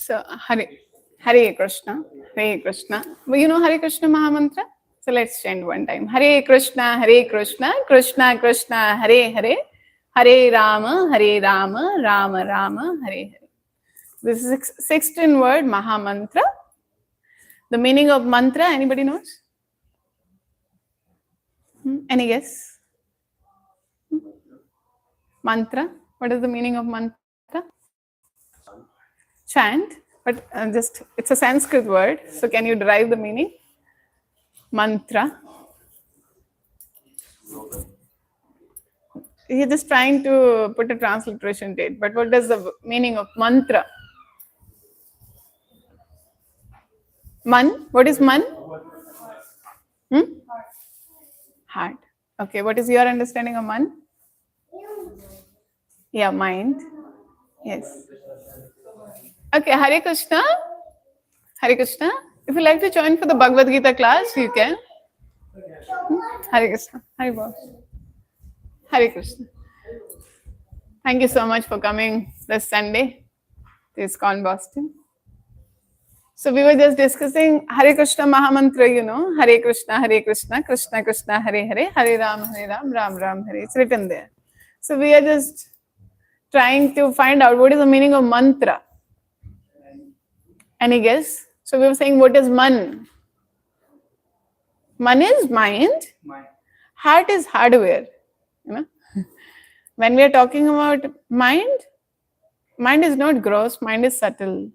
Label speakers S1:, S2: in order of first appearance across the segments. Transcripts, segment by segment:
S1: So, Hare Krishna, Hare Krishna. Well, you know Hare Krishna Mahamantra? So let's chant one time. Hare Krishna, Krishna Krishna, Hare Hare, Hare Rama, Rama Rama, Hare Hare. This is 16 word Mahamantra. The meaning of mantra, anybody knows? Any guess? Mantra. What is the meaning of mantra? Chant. But it's a Sanskrit word. So can you derive the meaning? Mantra. You're just trying to put a transliteration date. But what is the meaning of mantra? Man? What is man? Heart. Okay, what is your understanding of man? Yeah, mind. Yes. Okay, Hare Krishna. Hare Krishna. If you like to join for the Bhagavad Gita class, you can. Hare Krishna. Hare Boss. Hare Krishna. Thank you so much for coming this Sunday to ISKCON Boston. So we were just discussing Hare Krishna Mahamantra, you know, Hare Krishna, Krishna Krishna, Hare Hare, Hare Ram, Ram Ram, Hare. It's written there. So we are just trying to find out what is the meaning of mantra. Any guess? So we were saying, what is man? Man is mind. Heart is hardware. You know, when we are talking about mind is not gross. Mind is subtle.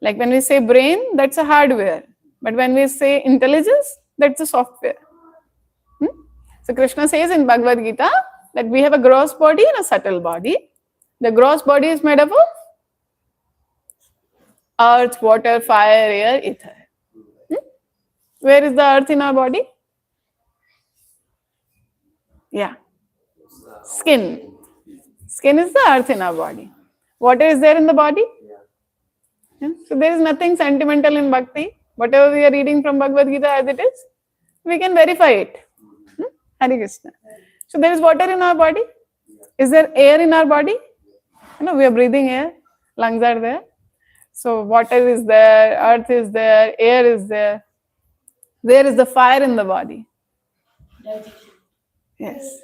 S1: Like when we say brain, that's a hardware. But when we say intelligence, that's a software. So Krishna says in Bhagavad Gita that we have a gross body and a subtle body. The gross body is made up of earth, water, fire, air, ether. Where is the earth in our body? Yeah. Skin. Skin is the earth in our body. Water is there in the body? Yeah. So there is nothing sentimental in bhakti. Whatever we are reading from Bhagavad Gita as it is, we can verify it. Hare Krishna. So there is water in our body. Is there air in our body? You know, we are breathing air. Lungs are there. So water is there, earth is there, air is there. Where is the fire in the body? Yes.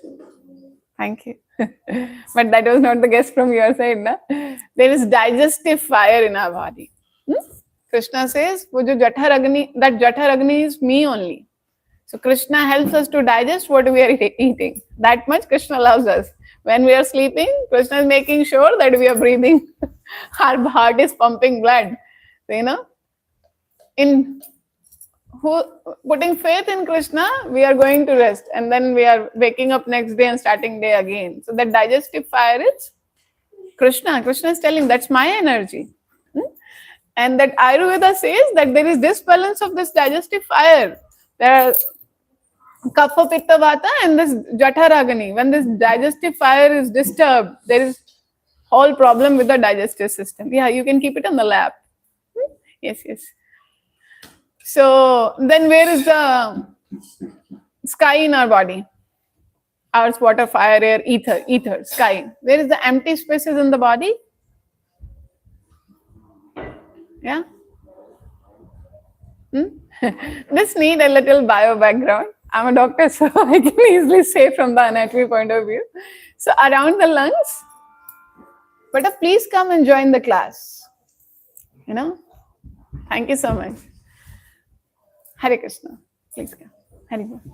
S1: Thank you. But that was not the guess from your side, na? There is digestive fire in our body. Krishna says, that Jathar Agni is me only. So Krishna helps us to digest what we are eating. That much Krishna loves us. When we are sleeping, Krishna is making sure that we are breathing. Our heart is pumping blood. So, you know, putting faith in Krishna, we are going to rest. And then we are waking up next day and starting day again. So that digestive fire is Krishna. Krishna is telling, that's my energy. And that Ayurveda says that there is this balance of this digestive fire. There are Kapha, Pitta, Vata and this Jatharagani. When this digestive fire is disturbed, there is whole problem with the digestive system. Yeah, you can keep it on the lap. Yes. So then where is the sky in our body? Earth, water, fire, air, ether, sky. Where is the empty spaces in the body? Yeah. This need a little bio background. I'm a doctor, so I can easily say from the anatomy point of view. So around the lungs, but please come and join the class. You know, thank you so much. Hare Krishna, please come. Hare Krishna.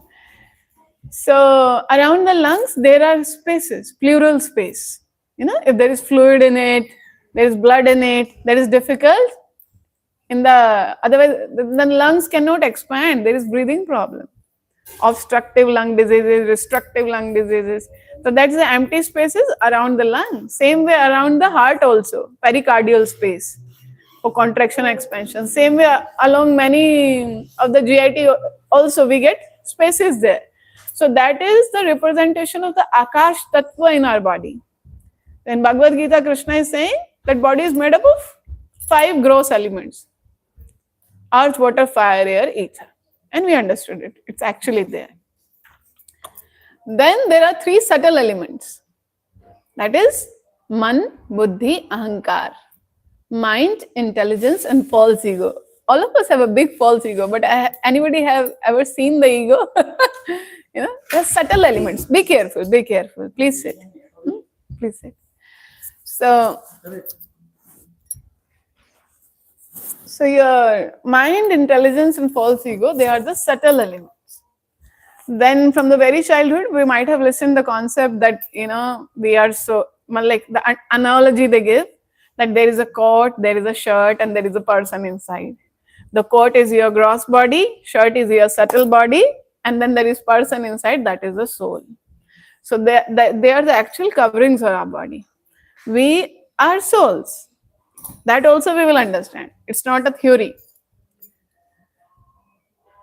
S1: So around the lungs, there are spaces, pleural space. You know, if there is fluid in it, there is blood in it, that is difficult. Otherwise, the lungs cannot expand. There is breathing problem. Obstructive lung diseases, restrictive lung diseases. So that's the empty spaces around the lung. Same way around the heart also, pericardial space for contraction expansion. Same way along many of the GIT also we get spaces there. So that is the representation of the Akash Tattva in our body. In Bhagavad Gita, Krishna is saying that body is made up of 5 gross elements. Earth, water, fire, air, ether. And we understood it. It's actually there. Then there are 3 subtle elements. That is Man, Buddhi, Ahankar. Mind, intelligence, and false ego. All of us have a big false ego, but anybody have ever seen the ego? There's subtle elements. Be careful, be careful. Please sit. Please sit. So your mind, intelligence, and false ego, they are the subtle elements. Then from the very childhood, we might have listened the concept that, we are so, like the analogy they give, that there is a coat, there is a shirt, and there is a person inside. The coat is your gross body, shirt is your subtle body, and then there is person inside, that is the soul. So they are the actual coverings of our body. We are souls. That also we will understand. It's not a theory.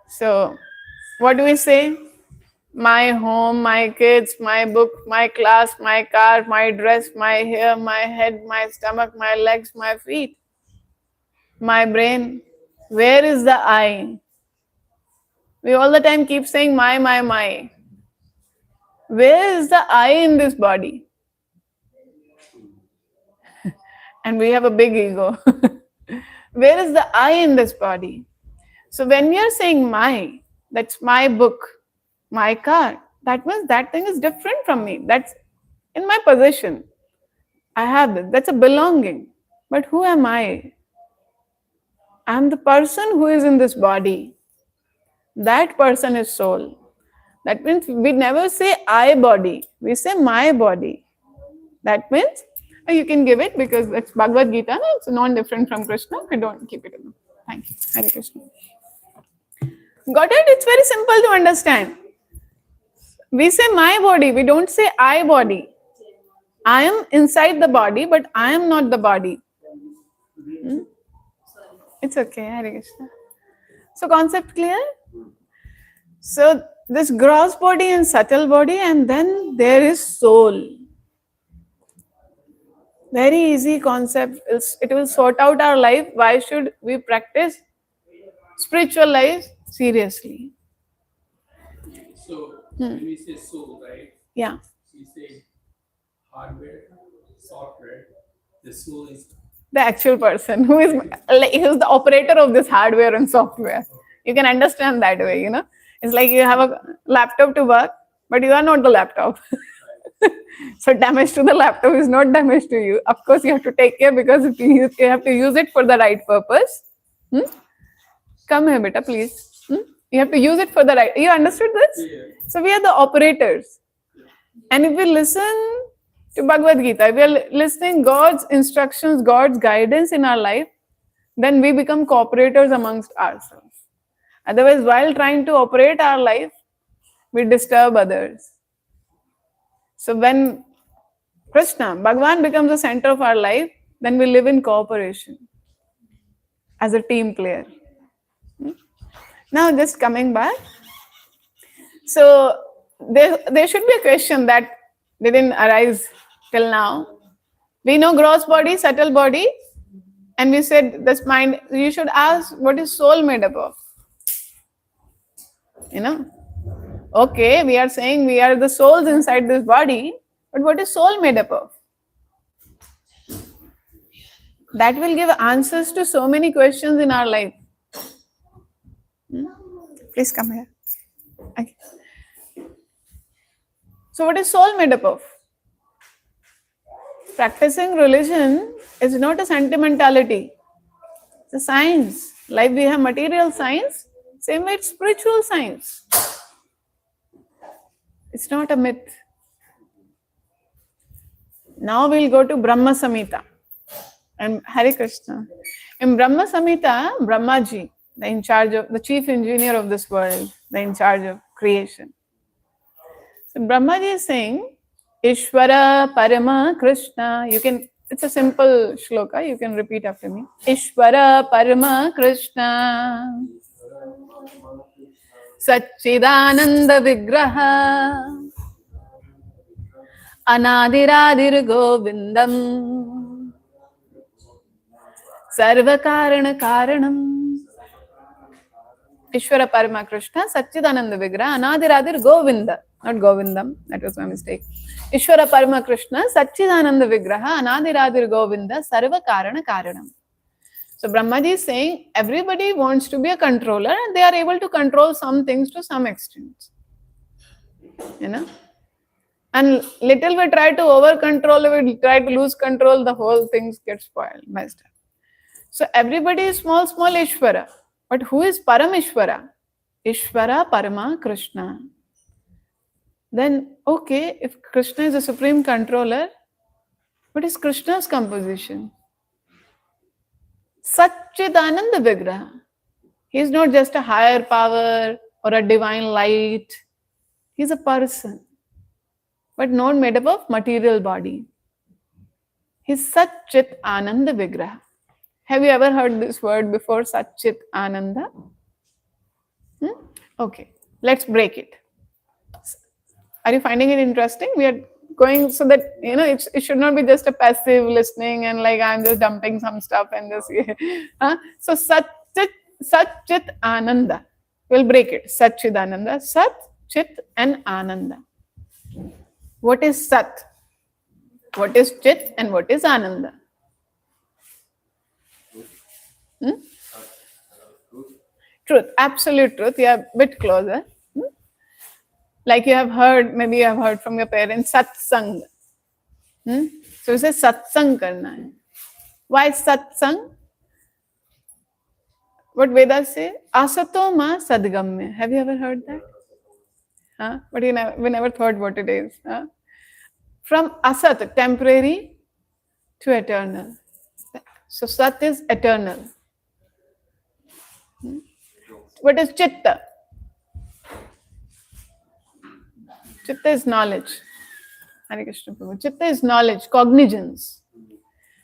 S1: So what do we say? My home, my kids, my book, my class, my car, my dress, my hair, my head, my stomach, my legs, my feet, my brain. Where is the I? We all the time keep saying my. Where is the I in this body? And we have a big ego. Where is the I in this body? So when we are saying my, that's my book, my car, that means that thing is different from me. That's in my possession. I have it. That's a belonging. But who am I? I am the person who is in this body. That person is soul. That means we never say I body. We say my body. That means you can give it because it's Bhagavad Gita. No? It's non-different from Krishna. We don't keep it in. Thank you. Hare Krishna. Got it? It's very simple to understand. We say my body. We don't say I body. I am inside the body, but I am not the body. It's okay. Hare Krishna. So concept clear? So this gross body and subtle body, and then there is soul. Very easy concept. It will sort out our life. Why should we practice spiritual life seriously?
S2: So when we say soul, right?
S1: Yeah.
S2: We say hardware, software. The soul is
S1: The actual person who is the operator of this hardware and software. You can understand that way, It's like you have a laptop to work, but you are not the laptop. So damage to the laptop is not damage to you. Of course, you have to take care because you have to use it for the right purpose. Come here, beta, please. You have to use it for the right. You understood this?
S2: Yeah.
S1: So we are the operators. And if we listen to Bhagavad Gita, we are listening God's instructions, God's guidance in our life, then we become cooperators amongst ourselves. Otherwise, while trying to operate our life, we disturb others. So when Krishna, Bhagavan becomes the center of our life, then we live in cooperation as a team player. Now just coming back. So there should be a question that didn't arise till now. We know gross body, subtle body, and we said this mind, you should ask what is soul made up of? Okay, we are saying we are the souls inside this body, but what is soul made up of? That will give answers to so many questions in our life. Please come here. Okay. So what is soul made up of? Practicing religion is not a sentimentality. It's a science. Like we have material science, same way it's spiritual science. It's not a myth. Now we'll go to Brahma Samhita. And Hare Krishna. In Brahma Samhita, Brahmaji, the chief engineer of this world, in charge of creation. So Brahmaji is saying, Ishvara Parama Krishna. It's a simple shloka, you can repeat after me. Ishvara Parama Krishna Satchidananda Vigraha Anadiradir Govindam Sarva Karana Karanam. Ishvara Parama Krishna Satchidananda Vigraha Anadiradir Govinda. Not Govindam, that was my mistake. Ishvara Parama Krishna Satchidananda Vigraha Anadiradir Govinda Sarva Karana Karanam. So Brahmaji is saying everybody wants to be a controller and they are able to control some things to some extent. You know? And little we try to over control, we try to lose control, the whole things get spoiled, messed up. So everybody is small, small Ishvara. But who is Param Ishvara? Ishvara Parama Krishna. Then, okay, if Krishna is the supreme controller, what is Krishna's composition? Satchidananda Vigraha. He is not just a higher power or a divine light. He is a person, but not made up of material body. He is Satchit Ananda Vigraha. Have you ever heard this word before, Satchit Ananda? Okay, let's break it. Are you finding it interesting? We are going so that it should not be just a passive listening and like I'm just dumping some stuff and just so Satchit Ananda. We'll break it. Satchit Ananda. Sat, Chit, and Ananda. What is Sat? What is Chit and what is Ananda? Truth, absolute truth. You are a bit closer. Like you have heard, maybe you have heard from your parents, satsang. So you say satsang karna hai. Why satsang? What Vedas say? Asato ma sadgamya. Have you ever heard that? But we never thought what it is. From asat, temporary, to eternal. So sat is eternal. What is chitta? Chitta is knowledge. Hare Krishna Prabhu. Chitta is knowledge, cognizance.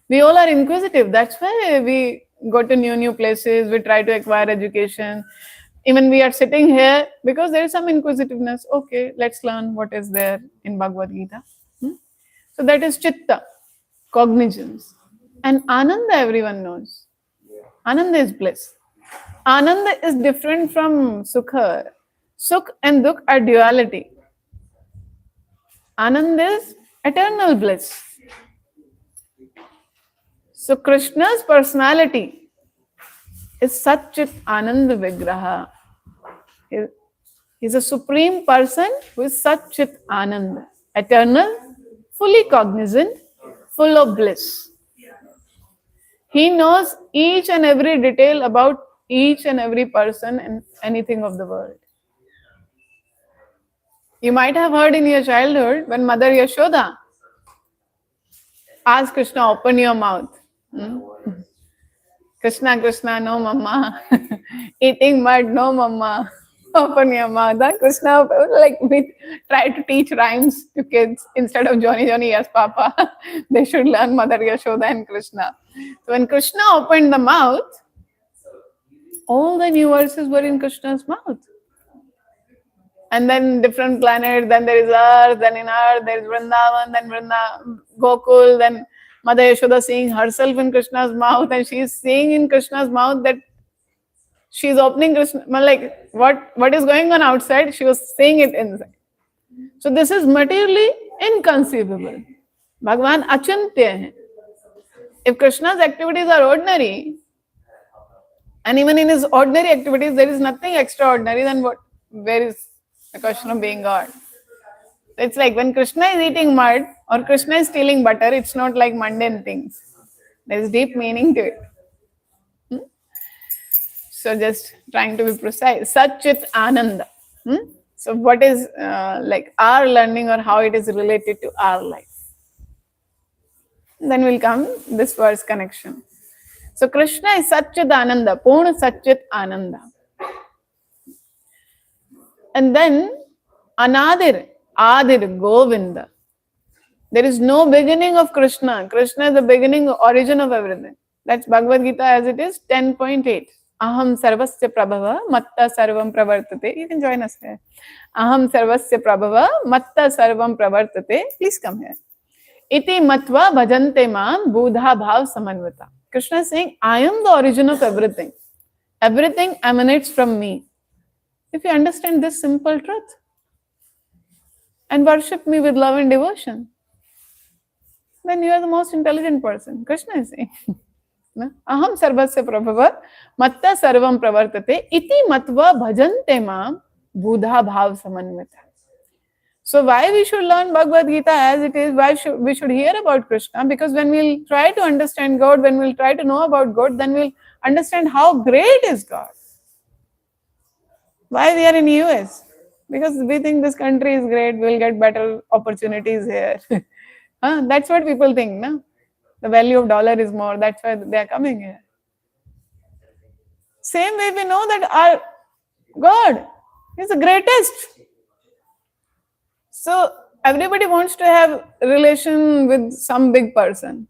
S1: We all are inquisitive. That's why we go to new places. We try to acquire education. Even we are sitting here because there is some inquisitiveness. Okay, let's learn what is there in Bhagavad Gita. So that is chitta, cognizance. And Ananda everyone knows. Ananda is bliss. Ananda is different from Sukha. Sukh and Dukh are duality. Anand is eternal bliss. So Krishna's personality is Satchit Ananda Vigraha. He is a supreme person who is Satchit Ananda, eternal, fully cognizant, full of bliss. He knows each and every detail about each and every person and anything of the world. You might have heard in your childhood when Mother Yashoda asked Krishna, open your mouth. Krishna, Krishna, no mama. Eating mud, no mama. Open your mouth. Krishna, like we try to teach rhymes to kids instead of Johnny, Johnny, yes, Papa. They should learn Mother Yashoda and Krishna. So when Krishna opened the mouth, all the new verses were in Krishna's mouth. And then different planets, then there is Earth, then in Earth there is Vrindavan, then Gokul, then Mother Yashoda seeing herself in Krishna's mouth, and she is seeing in Krishna's mouth that she is opening Krishna, like what is going on outside, she was seeing it inside. So this is materially inconceivable. Bhagavan achintya hai. If Krishna's activities are ordinary, and even in his ordinary activities there is nothing extraordinary, then where is the question of being God? It's like when Krishna is eating mud or Krishna is stealing butter, it's not like mundane things. There is deep meaning to it. So just trying to be precise. Satchit Ananda. So what is like our learning or how it is related to our life? Then will come this verse connection. So Krishna is Satchit Ananda, Purna Satchit Ananda. And then Anadir, Adir, Govinda. There is no beginning of Krishna. Krishna is the beginning, origin of everything. That's Bhagavad Gita as it is, 10.8. Aham sarvasya prabhava, matta sarvam pravartate. You can join us here. Aham sarvasya prabhava, matta sarvam pravartate. Please come here. Iti matva bhajante mam buddha bhav samanvata. Krishna is saying, I am the origin of everything. Everything emanates from me. If you understand this simple truth and worship me with love and devotion, then you are the most intelligent person. Krishna is saying. न? अहम सर्वस्य प्रभव मत्ता सर्वम प्रवर्तते इति मत्वा भजन्ते माम बुधा भाव समन्विता. So why we should learn Bhagavad Gita as it is? Why should we should hear about Krishna? Because when we'll try to understand God, when we'll try to know about God, then we'll understand how great is God. Why we are in US? Because we think this country is great, we'll get better opportunities here. That's what people think, no? The value of dollar is more, that's why they are coming here. Same way we know that our God is the greatest. So everybody wants to have relation with some big person.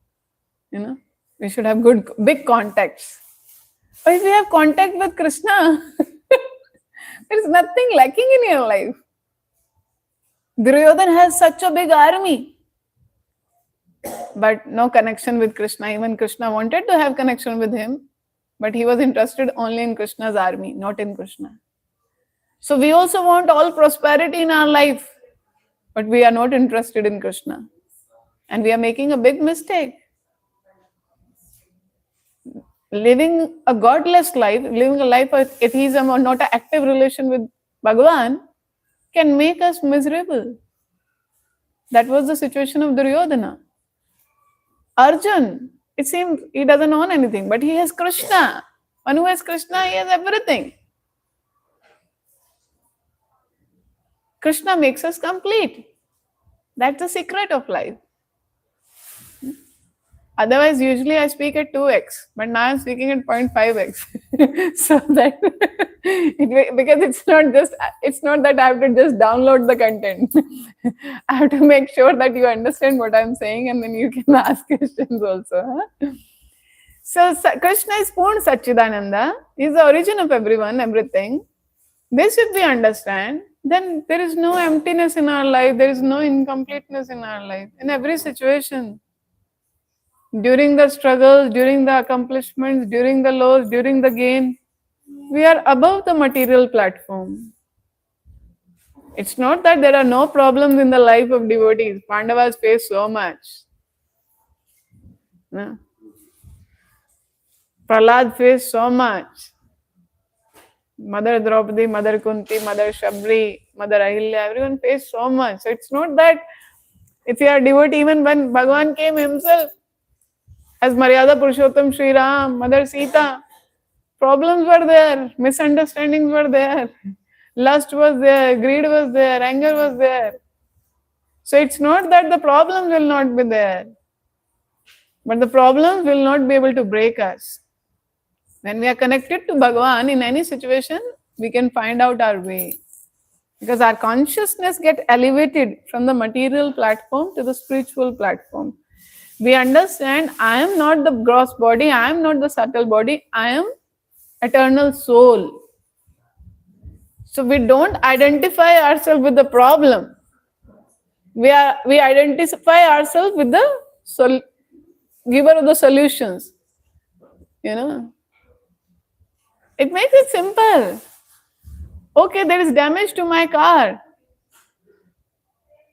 S1: We should have good big contacts. But if you have contact with Krishna, there is nothing lacking in your life. Duryodhan has such a big army, but no connection with Krishna. Even Krishna wanted to have connection with him, but he was interested only in Krishna's army, not in Krishna. So we also want all prosperity in our life, but we are not interested in Krishna. And we are making a big mistake. Living a godless life, living a life of atheism or not an active relation with Bhagavan can make us miserable. That was the situation of Duryodhana. Arjun, it seems he doesn't own anything, but he has Krishna. One who has Krishna, he has everything. Krishna makes us complete. That's the secret of life. Otherwise, usually I speak at 2x, but now I'm speaking at 0.5x. So that because it's not that I have to just download the content. I have to make sure that you understand what I'm saying, and then you can ask questions also. So Krishna is Purna Satchidananda. He's the origin of everyone, everything. This if we understand, then there is no emptiness in our life, there is no incompleteness in our life, in every situation. During the struggles, during the accomplishments, during the loss, during the gain, we are above the material platform. It's not that there are no problems in the life of devotees. Pandavas face so much. No? Prahlad faced so much. Mother Draupadi, Mother Kunti, Mother Shabri, Mother Ahilya, everyone faced so much. So it's not that if you are a devotee, even when Bhagavan came himself, as Maryada Purushottam Sri Ram, Mother Sita, problems were there, misunderstandings were there, lust was there, greed was there, anger was there. So it's not that the problems will not be there, but the problems will not be able to break us. When we are connected to Bhagavan in any situation, we can find out our way. Because our consciousness gets elevated from the material platform to the spiritual platform. We understand I am not the gross body, I am not the subtle body, I am eternal soul. So we don't identify ourselves with the problem. We identify ourselves with the giver of the solutions. It makes it simple. Okay, there is damage to my car.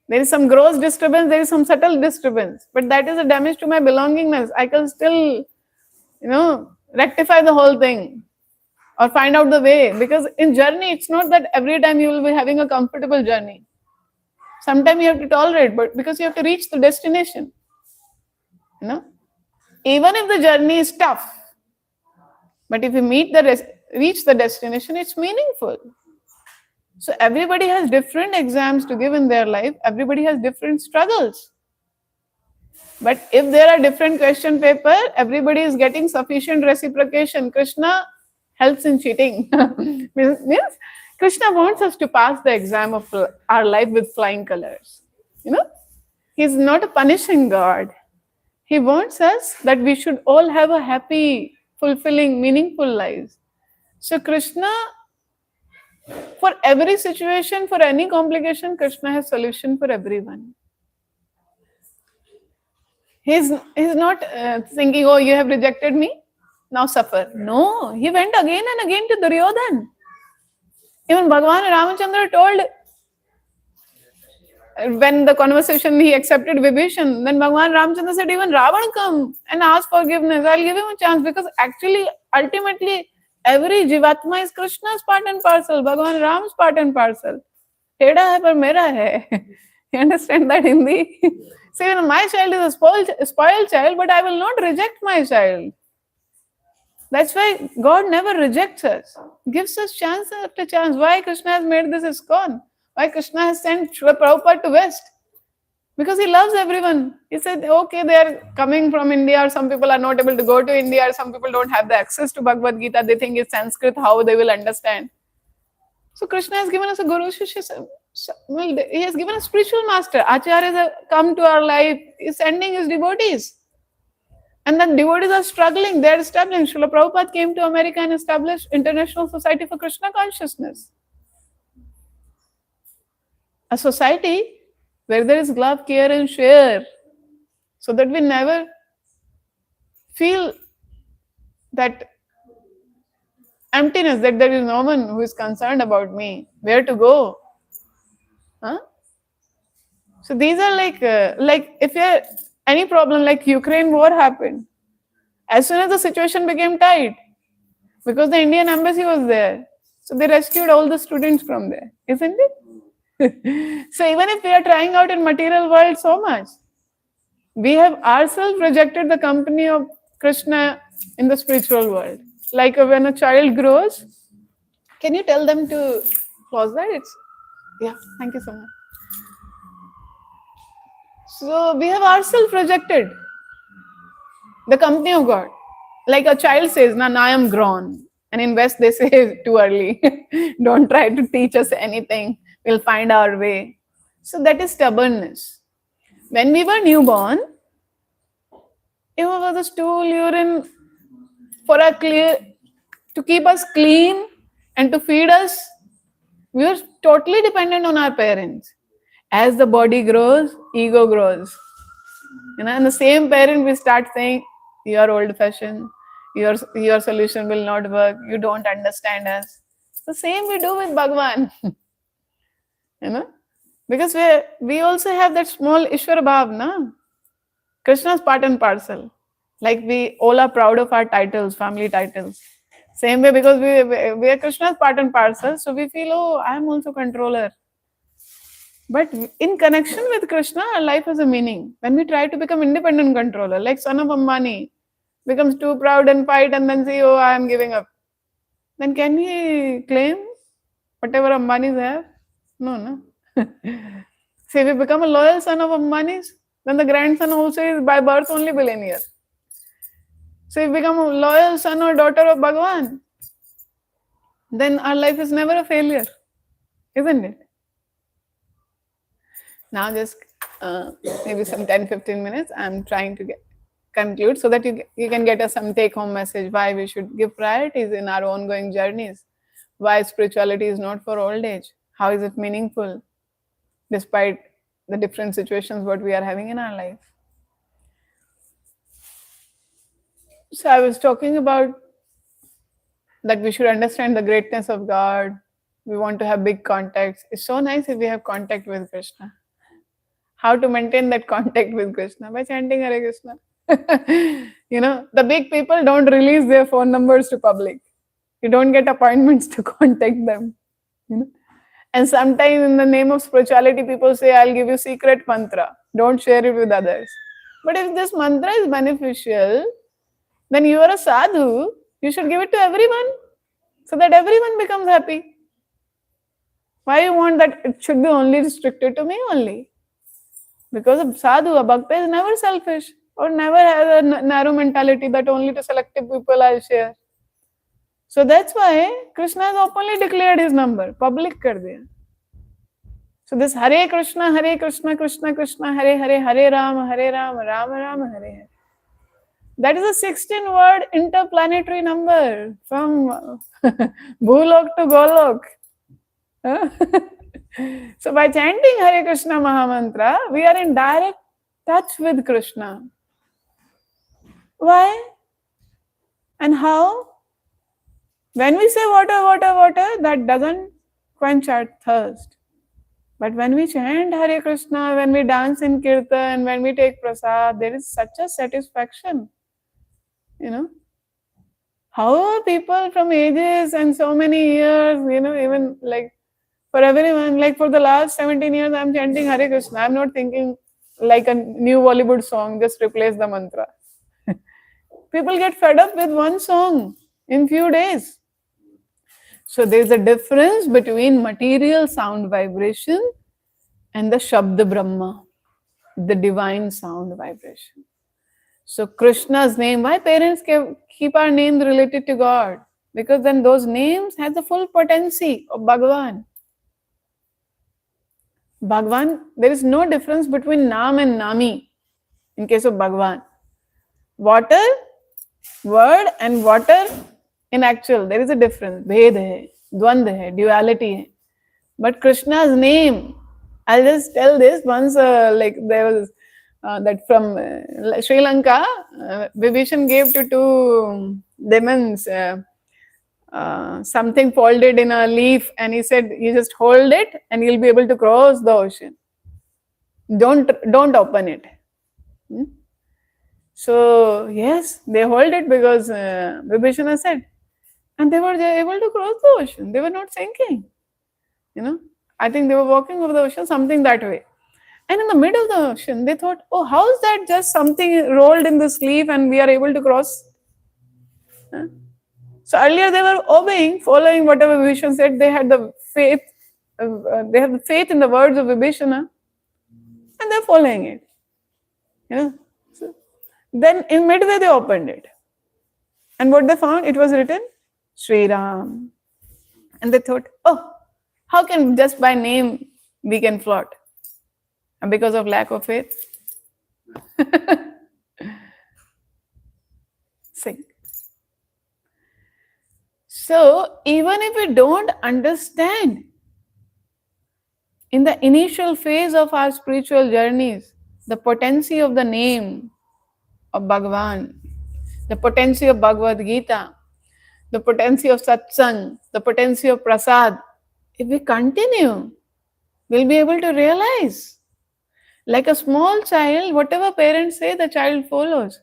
S1: There is some gross disturbance, there is some subtle disturbance, but that is a damage to my belongingness. I can still, rectify the whole thing or find out the way. Because in journey, it's not that every time you will be having a comfortable journey. Sometimes you have to tolerate, but because you have to reach the destination. Even if the journey is tough, but if you reach the destination, it's meaningful. So everybody has different exams to give in their life. Everybody has different struggles. But if there are different question paper, everybody is getting sufficient reciprocation. Krishna helps in cheating. means Krishna wants us to pass the exam of our life with flying colors. He's not a punishing God. He wants us that we should all have a happy, fulfilling, meaningful lives. So Krishna, for every situation, for any complication, Krishna has solution for everyone. He's not thinking, oh, you have rejected me, now suffer. No, he went again and again to Duryodhan. Even Bhagavan Ramachandra told when the conversation he accepted Vibhishan, then Bhagwan Ramchandra said, even Ravan come and ask forgiveness. I'll give him a chance because actually, ultimately, every Jivatma is Krishna's part and parcel, Bhagwan Ram's part and parcel. Teda hai par mera hai. You understand that Hindi? See, even my child is a spoiled child, but I will not reject my child. That's why God never rejects us, gives us chance after chance. Why Krishna has made this ISKCON? Why Krishna has sent Srila Prabhupada to West? Because he loves everyone. He said, okay, they are coming from India, or some people are not able to go to India, or some people don't have the access to Bhagavad Gita. They think it's Sanskrit, how they will understand. So Krishna has given us a Guru Shishya. Well, he has given a spiritual master. Acharyas have come to our life. He's sending his devotees. And then devotees are struggling. They are establishing. Srila Prabhupada came to America and established International Society for Krishna Consciousness. A society where there is love, care and share. So that we never feel that emptiness, that there is no one who is concerned about me. Where to go? Huh? So these are like if you any problem like Ukraine war happened, as soon as the situation became tight, because the Indian embassy was there, so they rescued all the students from there, isn't it? So even if we are trying out in material world so much, we have ourselves rejected the company of Krishna in the spiritual world. Like when a child grows, can you tell them to pause that? Yeah, thank you so much. So we have ourselves rejected the company of God. Like a child says, now I am grown. And in West they say too early. Don't try to teach us anything. We'll find our way. So that is stubbornness. When we were newborn, it was a stool, urine for a clear to keep us clean and to feed us. We were totally dependent on our parents. As the body grows, ego grows. And the same parent will start saying, you are old-fashioned, your solution will not work, you don't understand us. The same we do with Bhagwan. Because we also have that small Ishwar Bhav, na? Krishna's part and parcel. Like we all are proud of our titles, family titles. Same way, because we are Krishna's part and parcel, so we feel, oh, I am also controller. But in connection with Krishna, our life has a meaning. When we try to become independent controller, like son of Ambani, becomes too proud and fight and then say, oh, I am giving up. Then can he claim whatever Ambanis have? No. See, if we become a loyal son of Ambanis, then the grandson also is by birth only billionaire. So if we become a loyal son or daughter of Bhagavan, then our life is never a failure, isn't it? Now just maybe some 10-15 minutes, I'm trying to conclude so that you can get some take-home message why we should give priorities in our ongoing journeys, why spirituality is not for old age, how is it meaningful despite the different situations what we are having in our life. So I was talking about that we should understand the greatness of God. We want to have big contacts. It's so nice if we have contact with Krishna. How to maintain that contact with Krishna? By chanting Hare Krishna. The big people don't release their phone numbers to public. You don't get appointments to contact them. And sometimes in the name of spirituality, people say, I'll give you secret mantra. Don't share it with others. But if this mantra is beneficial, then you are a sadhu. You should give it to everyone so that everyone becomes happy. Why you want that it should be only restricted to me only? Because a sadhu, a bhakta is never selfish or never has a narrow mentality that only to selective people I'll share. So that's why Krishna has openly declared his number, public kar diya. So this Hare Krishna, Krishna Krishna, Hare Hare, Hare Rama, Rama Rama, Hare Hare. That is a 16-word interplanetary number from Bhulok to Golok. So by chanting Hare Krishna Mahamantra, we are in direct touch with Krishna. Why? And how? When we say water, water, water, that doesn't quench our thirst. But when we chant Hare Krishna, when we dance in Kirtan, when we take prasad, there is such a satisfaction. You know, how people from ages and so many years, even like for everyone, like for the last 17 years, I'm chanting Hare Krishna. I'm not thinking like a new Bollywood song, just replace the mantra. People get fed up with one song in few days. So there's a difference between material sound vibration and the Shabda Brahma, the divine sound vibration. So Krishna's name, why parents keep our names related to God? Because then those names have the full potency of Bhagavan. Bhagavan, there is no difference between Nam and Nami in case of Bhagavan. Water, word and water in actual, there is a difference. Bhed hai, dvand hai, duality hai. But Krishna's name, I'll just tell this once, like there was that from Sri Lanka, Vibhishan gave to two demons something folded in a leaf, and he said, "You just hold it, and you'll be able to cross the ocean. Don't open it." Hmm? So yes, they hold it because Vibhishana said, and they were able to cross the ocean. They were not sinking. I think they were walking over the ocean, something that way. And in the middle of the ocean, they thought, oh, how is that just something rolled in this leaf and we are able to cross? Huh? So earlier they were obeying, following whatever Vibhishana said. They had the faith, they have the faith in the words of Vibhishana, and they're following it. So then in midway they opened it. And what they found, it was written, Sri Ram. And they thought, oh, how can just by name we can float? And because of lack of faith, sink. So even if we don't understand in the initial phase of our spiritual journeys, the potency of the name of Bhagavan, the potency of Bhagavad Gita, the potency of satsang, the potency of prasad, if we continue, we'll be able to realize. Like a small child, whatever parents say, the child follows.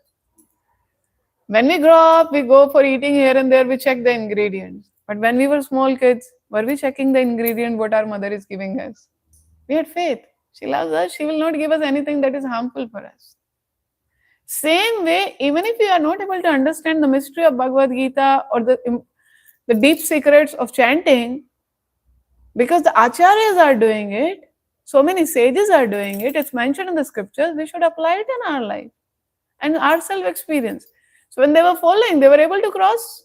S1: When we grow up, we go for eating here and there, we check the ingredients. But when we were small kids, were we checking the ingredient what our mother is giving us? We had faith. She loves us. She will not give us anything that is harmful for us. Same way, even if we are not able to understand the mystery of Bhagavad Gita or the deep secrets of chanting, because the acharyas are doing it, so many sages are doing it, it's mentioned in the scriptures, we should apply it in our life and our self-experience. So when they were following, they were able to cross.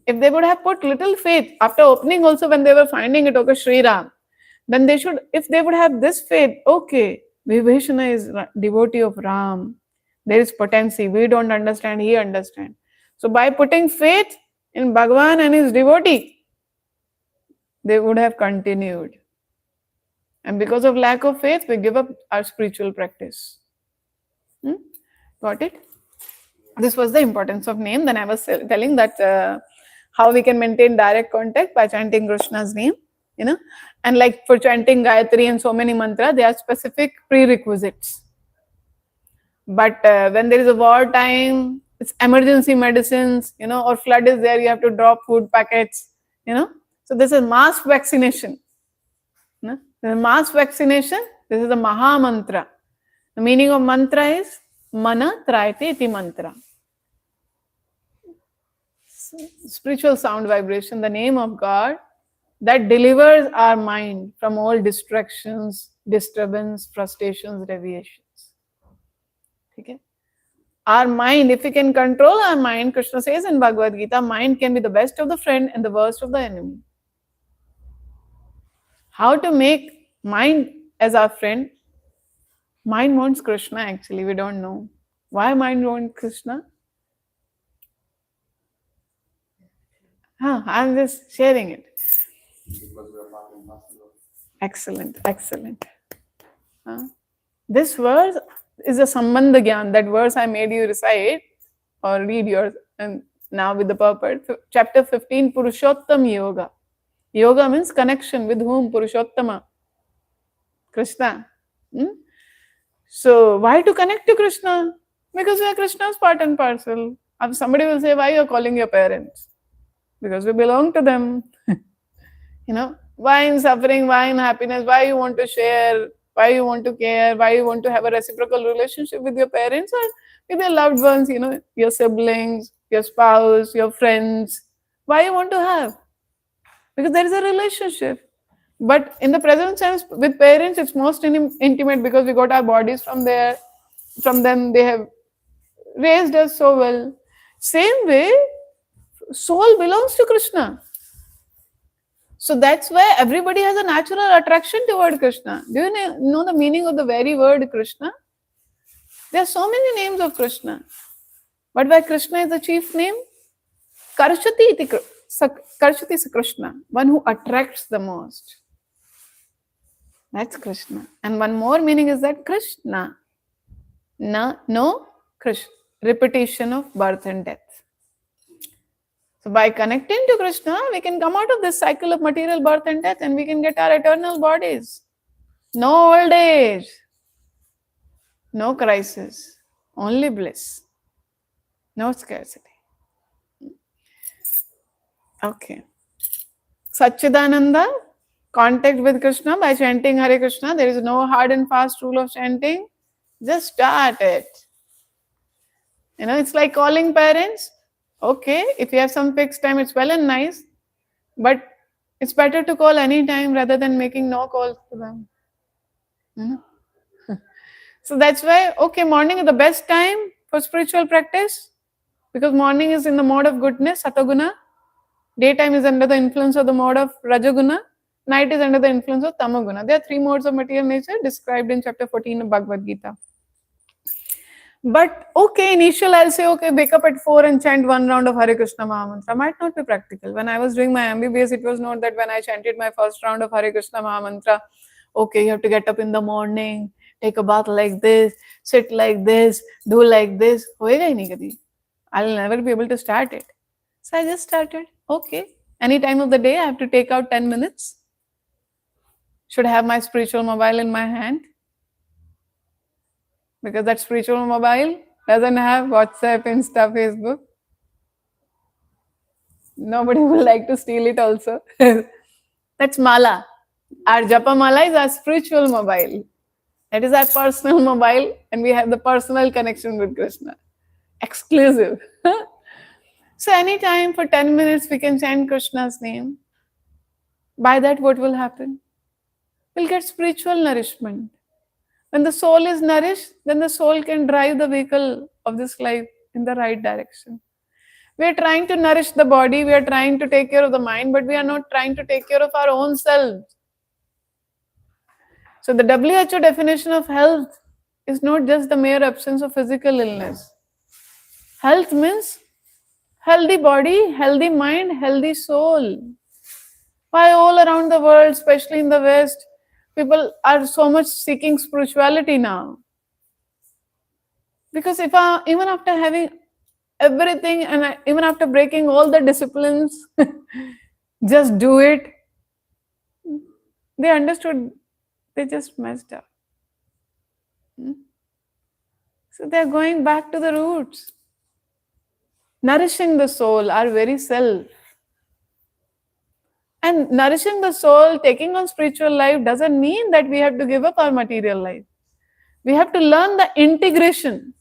S1: If they would have put little faith, after opening also when they were finding it, okay, Sri Ram, then they should, if they would have this faith, okay, Vibhishana is devotee of Ram. There is potency. We don't understand, he understands. So by putting faith in Bhagavan and his devotee, they would have continued. And because of lack of faith, we give up our spiritual practice. Got it? This was the importance of name. Then I was telling that how we can maintain direct contact by chanting Krishna's name, and like for chanting Gayatri and so many mantras, there are specific prerequisites. But when there is a war time, it's emergency medicines, or flood is there, you have to drop food packets, So this is mass vaccination. The mass vaccination, this is the Maha Mantra. The meaning of mantra is Mana Trayate Iti Mantra. Spiritual sound vibration, the name of God that delivers our mind from all distractions, disturbance, frustrations, deviations. Okay? Our mind, if we can control our mind, Krishna says in Bhagavad Gita, mind can be the best of the friend and the worst of the enemy. How to make mind as our friend? Mind wants Krishna actually, we don't know. Why mind wants Krishna? I'm just sharing it. Excellent. This verse is a Sambandha Gyan. That verse I made you recite or read yours and now with the purpose. Chapter 15, Purushottam Yoga. Yoga means connection with whom? Purushottama, Krishna. Hmm? So why to connect to Krishna? Because we are Krishna's part and parcel. And somebody will say, why you are calling your parents? Because we belong to them. Why in suffering, why in happiness, why you want to share, why you want to care, why you want to have a reciprocal relationship with your parents or with your loved ones, your siblings, your spouse, your friends. Why you want to have? Because there is a relationship. But in the present sense, with parents, it's most intimate because we got our bodies from there, from them. They have raised us so well. Same way, soul belongs to Krishna. So that's why everybody has a natural attraction toward Krishna. Do you know the meaning of the very word Krishna? There are so many names of Krishna. But why Krishna is the chief name? Karshati iti Karshati is Krishna, one who attracts the most. That's Krishna. And one more meaning is that Krishna. No, Krishna. Repetition of birth and death. So by connecting to Krishna, we can come out of this cycle of material birth and death and we can get our eternal bodies. No old age. No crisis. Only bliss. No scarcity. Okay. Satchidananda, contact with Krishna by chanting Hare Krishna. There is no hard and fast rule of chanting. Just start it. It's like calling parents. Okay, if you have some fixed time, it's well and nice. But it's better to call any time rather than making no calls to them. So that's why, okay, morning is the best time for spiritual practice because morning is in the mode of goodness, sataguna. Daytime is under the influence of the mode of rajaguna. Night is under the influence of tamaguna. There are three modes of material nature described in chapter 14 of Bhagavad Gita. But okay, initial I'll say, okay, wake up at 4 and chant one round of Hare Krishna Mahamantra. Might not be practical. When I was doing my MBBS, it was not that when I chanted my first round of Hare Krishna Mahamantra, okay, you have to get up in the morning, take a bath like this, sit like this, do like this. Hoega hi nahi kabhi. I'll never be able to start it. So I just started. Okay. Any time of the day, I have to take out 10 minutes. Should have my spiritual mobile in my hand. Because that spiritual mobile doesn't have WhatsApp, Insta, Facebook. Nobody would like to steal it also. That's mala. Our japa mala is our spiritual mobile. That is our personal mobile and we have the personal connection with Krishna. Exclusive. So anytime for 10 minutes we can chant Krishna's name. By that what will happen? We'll get spiritual nourishment. When the soul is nourished, then the soul can drive the vehicle of this life in the right direction. We are trying to nourish the body, we are trying to take care of the mind, but we are not trying to take care of our own selves. So the WHO definition of health is not just the mere absence of physical illness. Health means healthy body, healthy mind, healthy soul. Why all around the world, especially in the West, people are so much seeking spirituality now? Because even after having everything and even after breaking all the disciplines, just do it, they understood they just messed up. So they're going back to the roots. Nourishing the soul, our very self. And nourishing the soul, taking on spiritual life doesn't mean that we have to give up our material life. We have to learn the integration.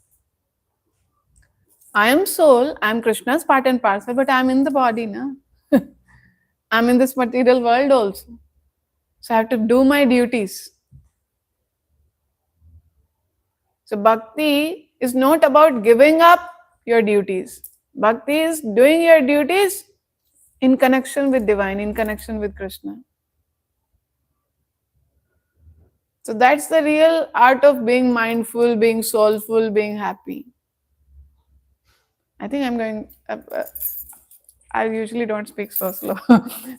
S1: I am soul, I am Krishna's part and parcel, but I am in the body, na? I am in this material world also. So I have to do my duties. So bhakti is not about giving up your duties. Bhakti is doing your duties in connection with divine, in connection with Krishna. So that's the real art of being mindful, being soulful, being happy. I think I'm going... I usually don't speak so slow.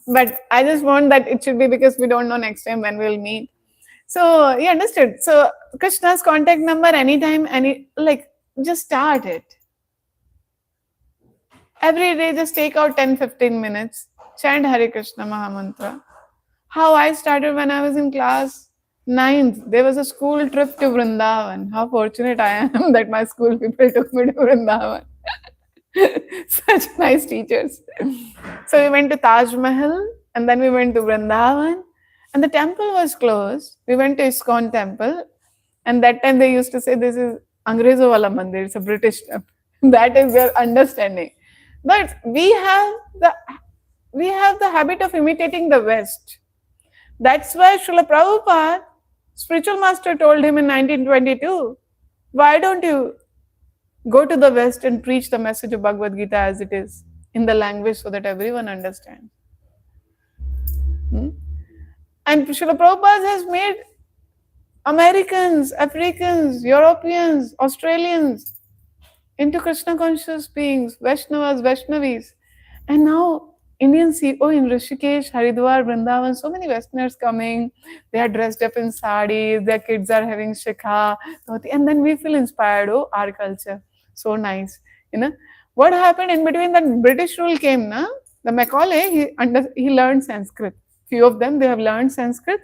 S1: But I just want that it should be because we don't know next time when we'll meet. So, you understood. So, Krishna's contact number anytime, just start it. Every day, just take out 10-15 minutes. chant Hare Krishna Mahamantra. How I started when I was in class ninth. There was a school trip to Vrindavan. How fortunate I am that my school people took me to Vrindavan. Such nice teachers. So we went to Taj Mahal and then we went to Vrindavan and the temple was closed. We went to ISKCON temple and that time they used to say this is Angrezo wala mandir, it's a British temple. That is their understanding. But we have the habit of imitating the West. That's why Srila Prabhupada, spiritual master, told him in 1922, why don't you go to the West and preach the message of Bhagavad Gita as it is in the language so that everyone understands. And Srila Prabhupada has made Americans, Africans, Europeans, Australians into Krishna conscious beings, Vaishnavas, Vaishnavis. And now Indians see, oh, in Rishikesh, Haridwar, Vrindavan, so many Westerners coming. They are dressed up in saris, their kids are having shikha, dhoti, and then we feel inspired, oh, our culture. So nice. What happened in between that British rule came, na? The Macaulay, he learned Sanskrit. Few of them, they have learned Sanskrit.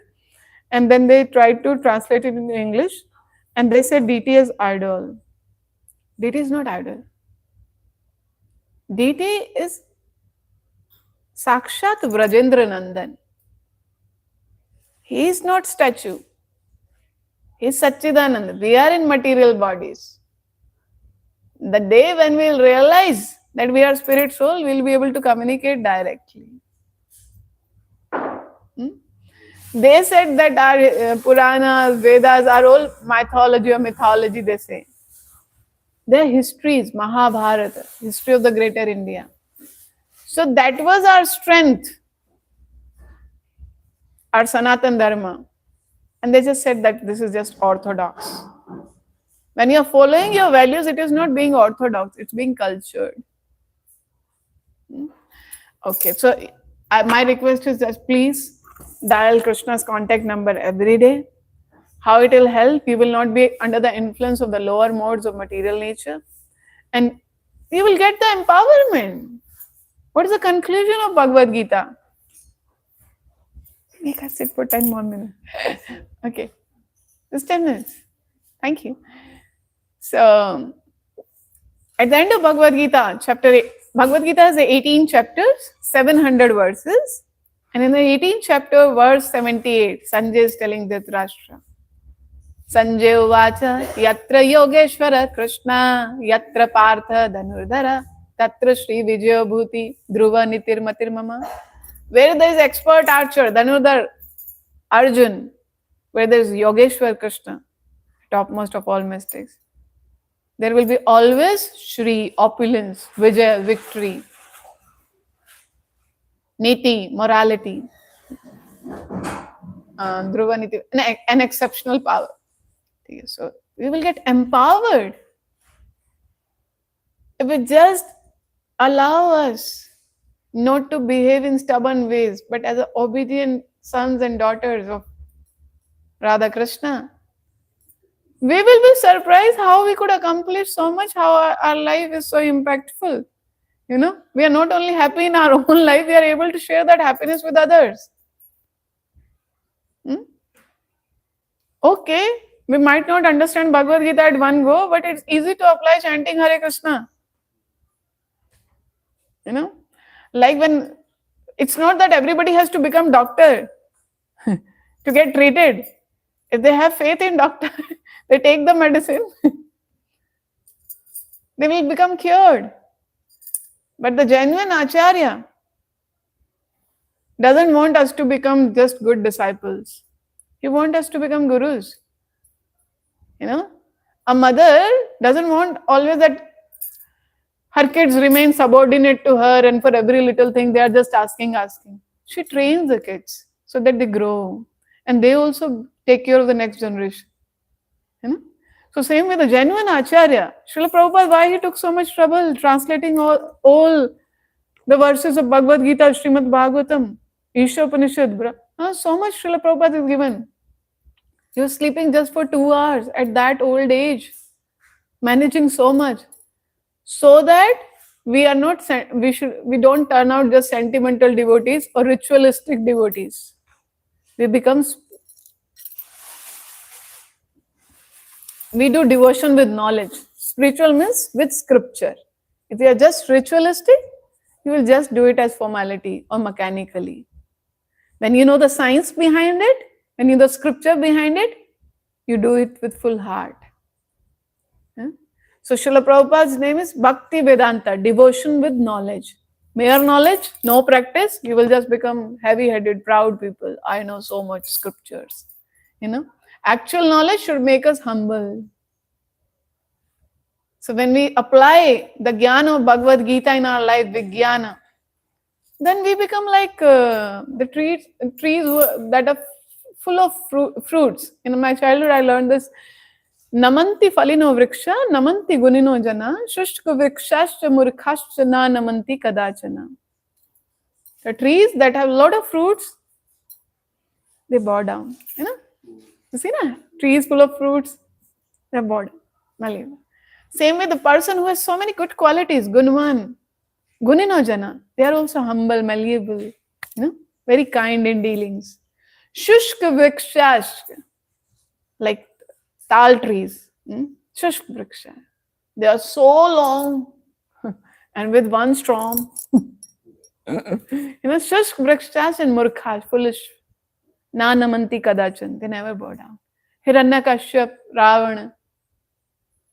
S1: And then they tried to translate it into English. And they said DT is idol. DT is not idol. DT is Sakshat Vrajendra Nandan. He is not statue. He is Satchidananda. We are in material bodies. The day when we will realize that we are spirit soul, we will be able to communicate directly. They said that our Puranas, Vedas are all mythology or mythology, they say. They are histories, Mahabharata, history of the greater India. So that was our strength, our Sanatan Dharma. And they just said that this is just orthodox. When you are following your values, it is not being orthodox, it's being cultured. Okay, so my request is just please dial Krishna's contact number every day. How it will help, you will not be under the influence of the lower modes of material nature. And you will get the empowerment. What is the conclusion of Bhagavad Gita? Make us sit for 10 more minutes. Okay, just 10 minutes. Thank you. So, at the end of Bhagavad Gita, chapter 8, Bhagavad Gita has 18 chapters, 700 verses. And in the 18th chapter, verse 78, Sanjay is telling Dhritarashtra. Sanjay uvacha yatra yogeshwara Krishna yatra partha dhanurdhara tatra Shri Vijaya Bhuti Dhruva Nitir Matir Mama. Where there is expert archer, Dhanurdhar Arjun, where there is Yogeshwar Krishna, topmost of all mystics, there will be always Shri, opulence, Vijaya, victory, Niti, morality, Dhruva Niti, an exceptional power. So we will get empowered if we just allow us not to behave in stubborn ways, but as obedient sons and daughters of Radha Krishna. We will be surprised how we could accomplish so much, how our life is so impactful. We are not only happy in our own life, we are able to share that happiness with others. Okay, we might not understand Bhagavad Gita at one go, but it's easy to apply chanting Hare Krishna. Like when, it's not that everybody has to become doctor to get treated. If they have faith in doctor, they take the medicine, they will become cured. But the genuine Acharya doesn't want us to become just good disciples. He wants us to become gurus. A mother doesn't want always that her kids remain subordinate to her and for every little thing they are just asking. She trains the kids so that they grow and they also take care of the next generation. So same with the genuine Acharya. Srila Prabhupada, why he took so much trouble translating all the verses of Bhagavad Gita, Srimad Bhagavatam, Isha Upanishad. So much Srila Prabhupada is given. He was sleeping just for 2 hours at that old age, managing so much, so that we are not we don't turn out just sentimental devotees or ritualistic devotees. We do devotion with knowledge. Spiritual means with scripture. If you are just ritualistic, you will just do it as formality or mechanically. When you know the science behind it, when you know the scripture behind it, you do it with full heart. Yeah? So Srila Prabhupada's name is Bhakti Vedanta, devotion with knowledge. Mere knowledge, no practice, you will just become heavy-headed, proud people. I know so much scriptures. Actual knowledge should make us humble. So when we apply the jnana of Bhagavad Gita in our life, Vijnana, then we become like the trees that are full of fruits. In my childhood, I learned this. Namanti falino vriksha, namanti gunino jana, shushka vrikshascha murkhascha na namanti kadachana. The trees that have a lot of fruits, they bow down. You see, na? Trees full of fruits, they bow down. Same way, the person who has so many good qualities, Gunman, Gunino Jana, they are also humble, malleable, very kind in dealings. Shushka vrikshash, like tal trees. Shushka vriksha. They are so long and with one storm. Shushka vrikshash and murkhash, foolish. Na namanti kadachan, they never bow down. Hiranyakashyap, Ravana.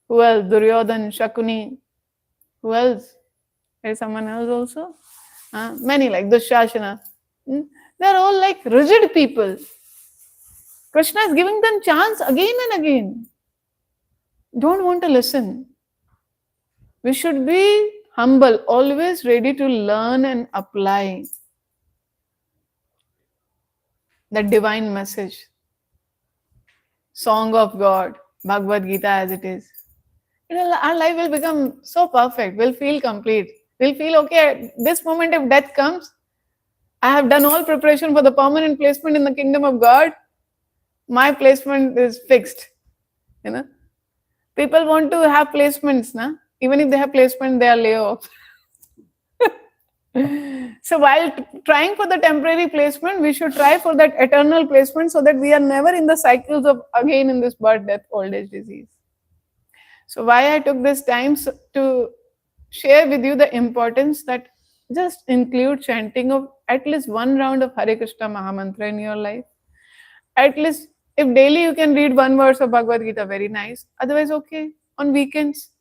S1: Who else? Duryodhan, Shakuni. Who else? There is someone else also? Many like Dushashana. They are all like rigid people. Krishna is giving them chance again and again. Don't want to listen. We should be humble, always ready to learn and apply the divine message. Song of God, Bhagavad Gita as it is. Our life will become so perfect. We'll feel complete. We'll feel, okay, at this moment if death comes, I have done all preparation for the permanent placement in the kingdom of God. My placement is fixed. People want to have placements, even if they have placement, they are lay off. So while trying for the temporary placement, we should try for that eternal placement so that we are never in the cycles of again in this birth, death, old age, disease. So why I took this time to share with you the importance that just include chanting of at least one round of Hare Krishna Mahamantra in your life. At least if daily you can read one verse of Bhagavad Gita, very nice. Otherwise, okay, on weekends.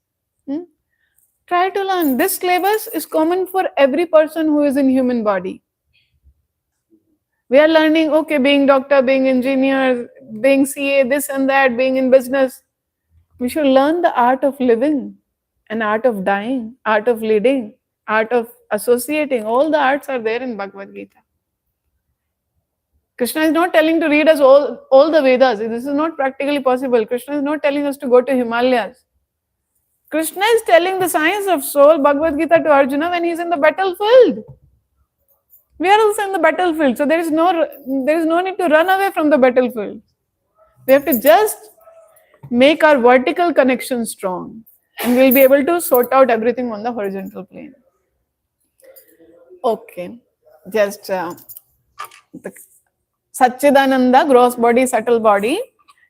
S1: Try to learn. This syllabus is common for every person who is in human body. We are learning, okay, being doctor, being engineer, being CA, this and that, being in business. We should learn the art of living, and art of dying, art of leading, art of associating. All the arts are there in Bhagavad Gita. Krishna is not telling to read us all the Vedas. This is not practically possible. Krishna is not telling us to go to Himalayas. Krishna is telling the science of soul, Bhagavad Gita, to Arjuna when he is in the battlefield. We are also in the battlefield, so there is no need to run away from the battlefield. We have to just make our vertical connection strong, and we'll be able to sort out everything on the horizontal plane. Okay, just the Satchidananda, gross body, subtle body.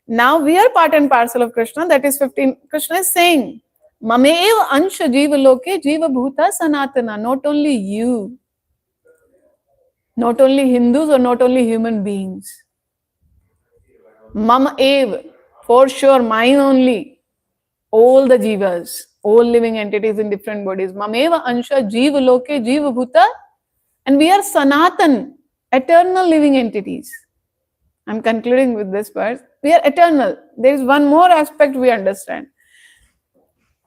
S1: Now we are part and parcel of Krishna. That is 15. Krishna is saying, Mamev ansha jiva loke jiva bhuta sanatana. Not only you, not only Hindus or not only human beings. Mama ev, for sure, mine only. All the jivas, all living entities in different bodies. Mameva ansha jiva loke jiva bhuta. And we are sanatan, eternal living entities. I'm concluding with this verse. We are eternal. There is one more aspect we understand.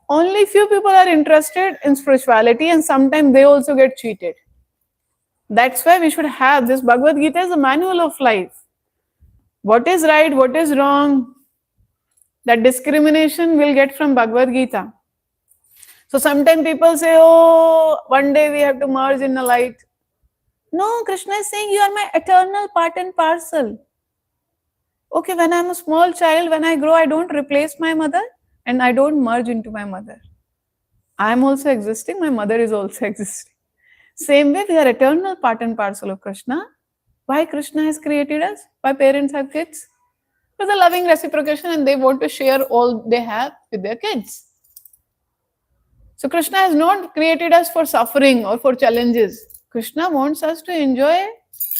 S1: Only few people are interested in spirituality, and sometimes they also get cheated. That's why we should have this Bhagavad Gita as a manual of life. What is right, what is wrong, that discrimination we'll get from Bhagavad Gita. So sometimes people say, oh, one day we have to merge in the light. No, Krishna is saying you are my eternal part and parcel. Okay, when I'm a small child, when I grow, I don't replace my mother and I don't merge into my mother. I am also existing, my mother is also existing. Same way, we are eternal part and parcel of Krishna. Why Krishna has created us? Why parents have kids? For the loving reciprocation, and they want to share all they have with their kids. So Krishna has not created us for suffering or for challenges. Krishna wants us to enjoy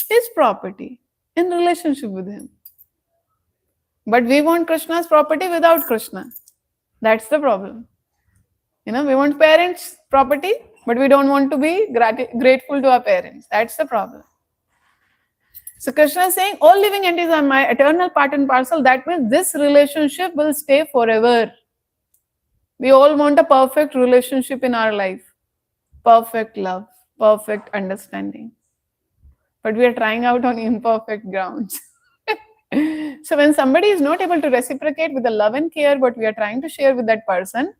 S1: his property in relationship with him. But we want Krishna's property without Krishna. That's the problem. We want parents' property, but we don't want to be grateful to our parents. That's the problem. So Krishna is saying, all living entities are my eternal part and parcel. That means this relationship will stay forever. We all want a perfect relationship in our life. Perfect love, perfect understanding. But we are trying out on imperfect grounds. So when somebody is not able to reciprocate with the love and care what we are trying to share with that person,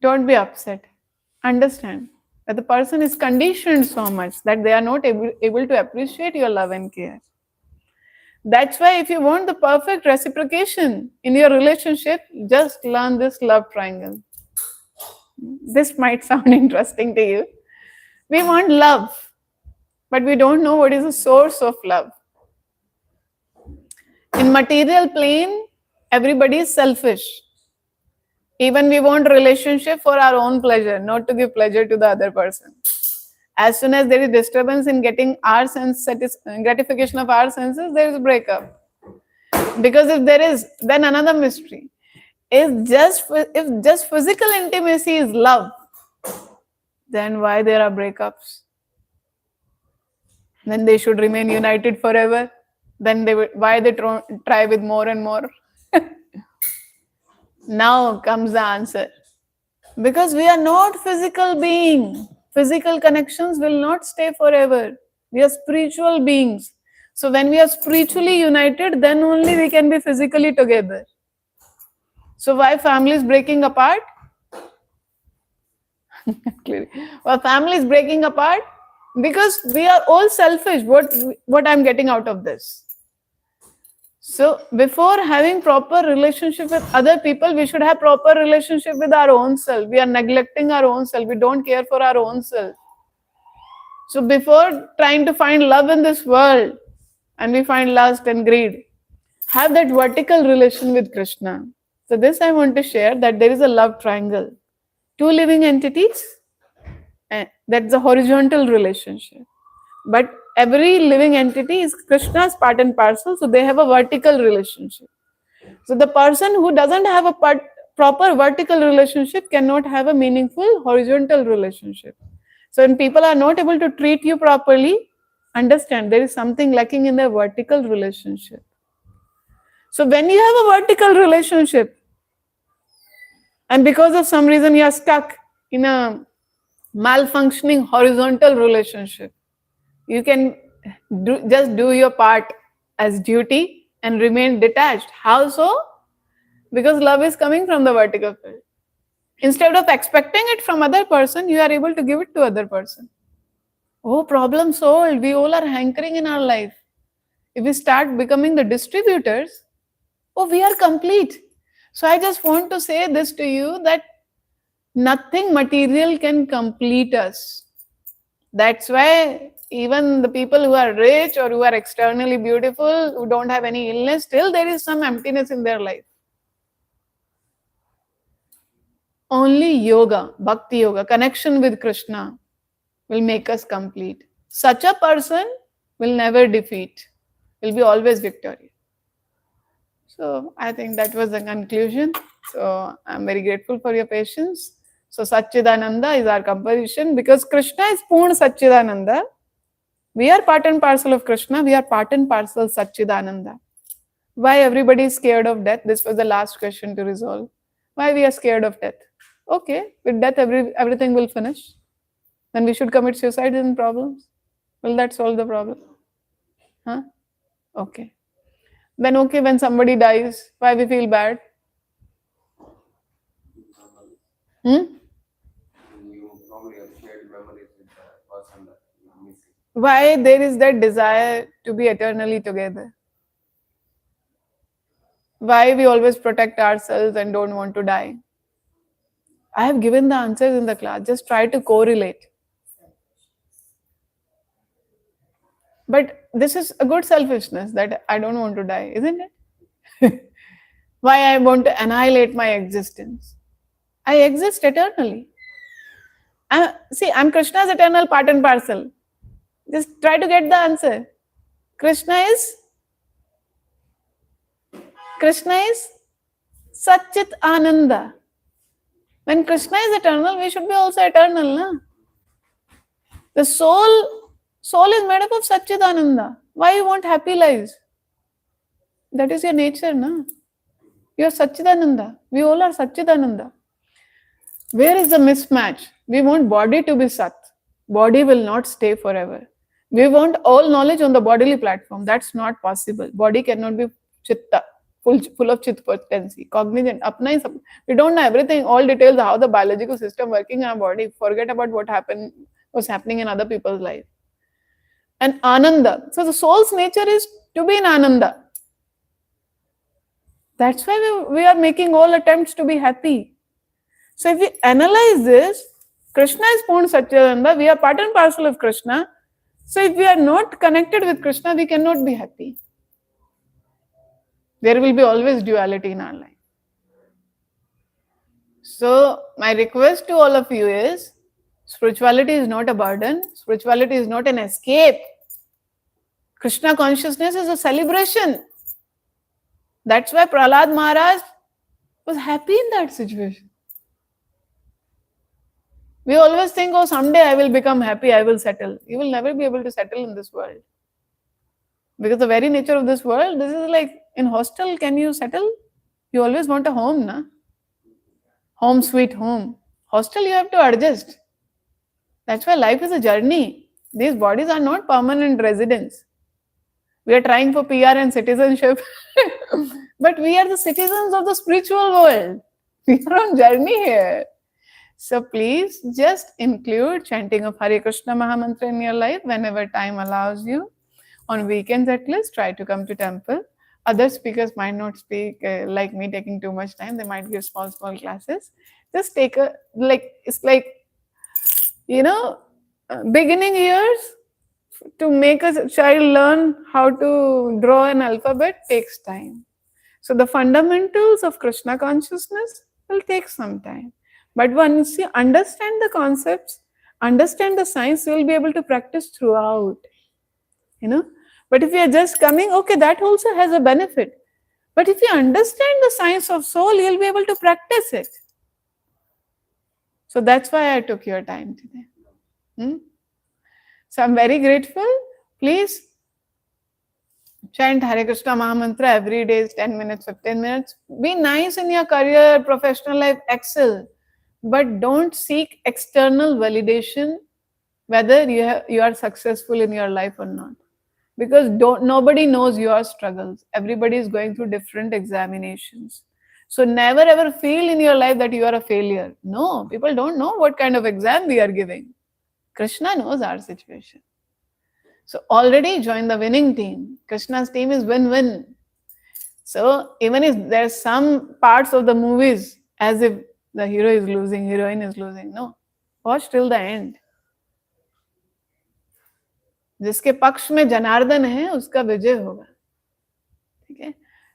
S1: don't be upset. Understand that the person is conditioned so much that they are not able to appreciate your love and care. That's why if you want the perfect reciprocation in your relationship, just learn this love triangle. This might sound interesting to you. We want love, but we don't know what is the source of love. In material plane, everybody is selfish. Even we want relationship for our own pleasure, not to give pleasure to the other person. As soon as there is disturbance in getting our gratification of our senses, there is breakup. Because if there is, then another mystery. If just physical intimacy is love, then why there are breakups? Then they should remain united forever. Then why they try with more and more? Now comes the answer. Because we are not physical being. Physical connections will not stay forever. We are spiritual beings. So when we are spiritually united, then only we can be physically together. So why family is breaking apart? Why family is breaking apart? Because we are all selfish. What I'm getting out of this? So before having proper relationship with other people, we should have proper relationship with our own self. We are neglecting our own self. We don't care for our own self. So before trying to find love in this world, and we find lust and greed, have that vertical relation with Krishna. So this I want to share, that there is a love triangle. Two living entities, and that's a horizontal relationship. But every living entity is Krishna's part and parcel, so they have a vertical relationship. So the person who doesn't have a proper vertical relationship cannot have a meaningful horizontal relationship. So when people are not able to treat you properly, understand there is something lacking in their vertical relationship. So when you have a vertical relationship, and because of some reason you are stuck in a malfunctioning horizontal relationship, you can just do your part as duty and remain detached. How so? Because love is coming from the vertical field. Instead of expecting it from other person, you are able to give it to other person. Oh, problem solved. We all are hankering in our life. If we start becoming the distributors, oh, we are complete. So I just want to say this to you, that nothing material can complete us. That's why even the people who are rich or who are externally beautiful, who don't have any illness, still there is some emptiness in their life. Only yoga, bhakti yoga, connection with Krishna will make us complete. Such a person will never defeat, will be always victorious. So I think that was the conclusion. So I'm very grateful for your patience. So Satchidananda is our composition, because Krishna is Purna Satchidananda. We are part and parcel of Krishna. We are part and parcel Satchidananda. Why everybody is scared of death? This was the last question to resolve. Why we are scared of death? Okay, with death everything will finish. Then we should commit suicide in problems. Will that solve the problem? Huh? Okay. Then okay, when somebody dies, why we feel bad? Hmm?
S2: You probably have shared memories with the person that you're missing.
S1: Why there is that desire to be eternally together? Why we always protect ourselves and don't want to die? I have given the answers in the class. Just try to correlate. But this is a good selfishness that I don't want to die, isn't it? Why I want to annihilate my existence? I exist eternally. See, I'm Krishna's eternal part and parcel. Just try to get the answer. Krishna is Krishna is Satchit Ananda. When Krishna is eternal, we should be also eternal, na? The soul is made up of Satchit Ananda. Why you want happy lives? That is your nature, na? You are Satchidananda. We all are Satchidananda. Where is the mismatch? We want body to be Sat. Body will not stay forever. We want all knowledge on the bodily platform. That's not possible. Body cannot be Chitta, full of Chit potency, cognizant. Apna hi we don't know everything, all details, how the biological system working in our body. Forget about what's happening in other people's life. And Ananda. So the soul's nature is to be in Ananda. That's why we are making all attempts to be happy. So if we analyze this, Krishna is Purna Satchidananda, we are part and parcel of Krishna. So if we are not connected with Krishna, we cannot be happy. There will be always duality in our life. So my request to all of you is, spirituality is not a burden, spirituality is not an escape. Krishna consciousness is a celebration. That's why Prahlad Maharaj was happy in that situation. We always think, oh, someday I will become happy, I will settle. You will never be able to settle in this world. Because the very nature of this world, this is like, in hostel, can you settle? You always want a home, na? Home sweet home. Hostel, you have to adjust. That's why life is a journey. These bodies are not permanent residents. We are trying for PR and citizenship. But we are the citizens of the spiritual world. We are on journey here. So please just include chanting of Hare Krishna Mahamantra in your life whenever time allows you. On weekends at least, try to come to temple. Other speakers might not speak like me, taking too much time. They might give small classes. Just take it's like, beginning years to make a child learn how to draw an alphabet takes time. So the fundamentals of Krishna consciousness will take some time. But once you understand the concepts, understand the science, you will be able to practice throughout. But if you are just coming, okay, that also has a benefit. But if you understand the science of soul, you'll be able to practice it. So that's why I took your time today. So I'm very grateful. Please chant Hare Krishna Mahamantra every day, 10 minutes, 15 minutes. Be nice in your career, professional life, excel. But don't seek external validation whether you are successful in your life or not. Because nobody knows your struggles. Everybody is going through different examinations. So never ever feel in your life that you are a failure. No, people don't know what kind of exam we are giving. Krishna knows our situation. So already join the winning team. Krishna's team is win-win. So even if there's some parts of the movies as if the hero is losing, heroine is losing, no. Watch till the end. जिसके पक्ष में जनार्दन है उसका विजय होगा. ठीक है?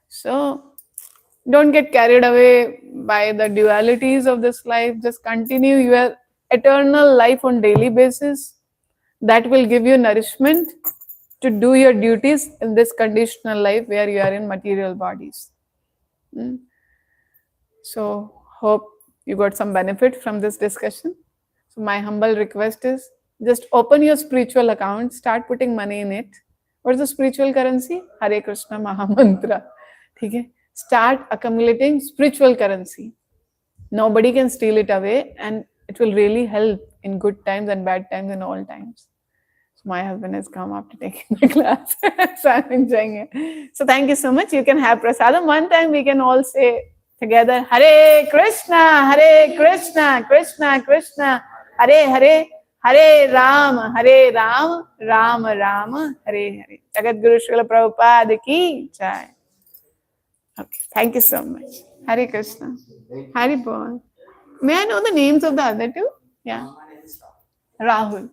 S1: So don't get carried away by the dualities of this life. Just continue your eternal life on daily basis. That will give you nourishment to do your duties in this conditional life where you are in material bodies. So hope you got some benefit from this discussion. So my humble request is, just open your spiritual account, start putting money in it. What is the spiritual currency? Hare Krishna Mahamantra. Okay? Start accumulating spiritual currency. Nobody can steal it away, and it will really help in good times and bad times and all times. So my husband has come after taking the class. So I'm enjoying it. So thank you so much. You can have prasadam. One time we can all say together, Hare Krishna, Krishna Krishna, Hare Hare, Hare Ram, Ram Ram, Hare Hare. Jagat Guru Srila Prabhupada ki jai. Okay, thank you so much. Hare Krishna. Hare Bol. May I know the names of the other two? Yeah. Rahul.